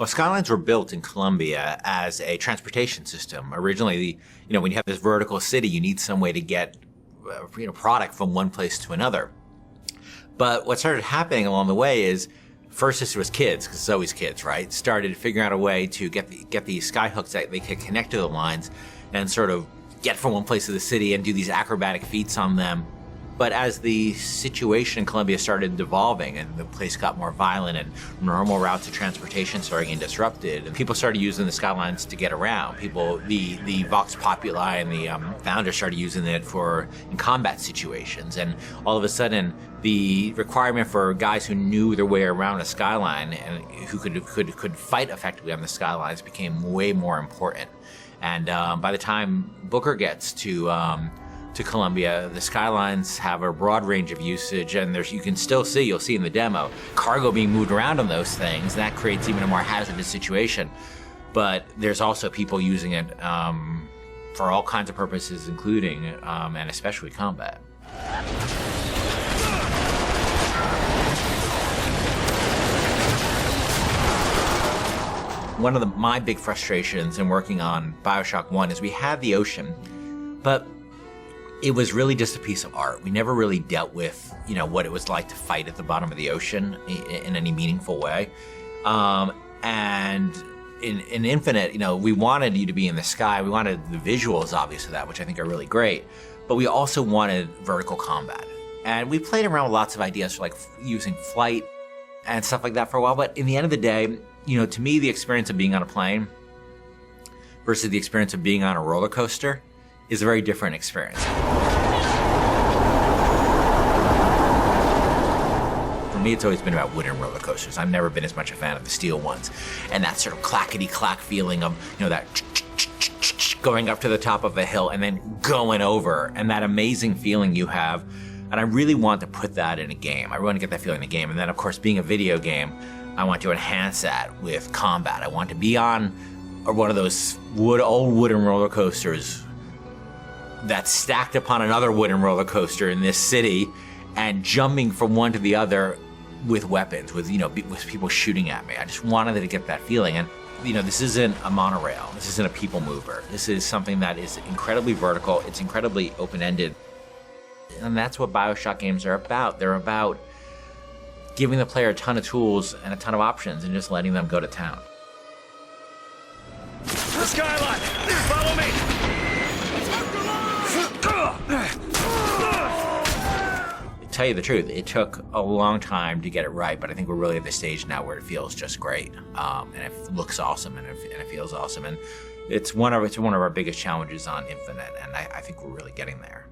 Well, skylines were built in Colombia as a transportation system. Originally, when you have this vertical city, you need some way to get product from one place to another. But what started happening along the way is, first this was kids, because it's always kids, right? Started figuring out a way to get these skyhooks that they could connect to the lines and sort of get from one place to the city and do these acrobatic feats on them. But as the situation in Colombia started devolving and the place got more violent and normal routes of transportation started getting disrupted, and people started using the skylines to get around. The Vox Populi and the founders started using it in combat situations. And all of a sudden, the requirement for guys who knew their way around a skyline and who could fight effectively on the skylines became way more important. And by the time Booker gets to Colombia, the skylines have a broad range of usage, and you'll see in the demo, cargo being moved around on those things. That creates even a more hazardous situation. But there's also people using it for all kinds of purposes, including and especially combat. One of my big frustrations in working on BioShock 1 is we had the ocean, but it was really just a piece of art. We never really dealt with, what it was like to fight at the bottom of the ocean in any meaningful way. And in Infinite, we wanted you to be in the sky. We wanted the visuals, obviously, of that, which I think are really great. But we also wanted vertical combat. And we played around with lots of ideas for using flight and stuff like that for a while. But in the end of the day, to me, the experience of being on a plane versus the experience of being on a roller coaster is a very different experience. For me, it's always been about wooden roller coasters. I've never been as much a fan of the steel ones. And that sort of clackety-clack feeling of, that going up to the top of a hill and then going over, and that amazing feeling you have. And I really want to put that in a game. I want to get that feeling in a game. And then, of course, being a video game, I want to enhance that with combat. I want to be on one of those old wooden roller coasters that's stacked upon another wooden roller coaster in this city, and jumping from one to the other with weapons, with people shooting at me. I just wanted to get that feeling. And this isn't a monorail. This isn't a people mover. This is something that is incredibly vertical. It's incredibly open-ended. And that's what BioShock games are about. They're about giving the player a ton of tools and a ton of options and just letting them go to town. The skyline! Follow me! To tell you the truth, it took a long time to get it right, but I think we're really at the stage now where it feels just great. And it looks awesome, and it feels awesome. And it's one of our biggest challenges on Infinite, and I think we're really getting there.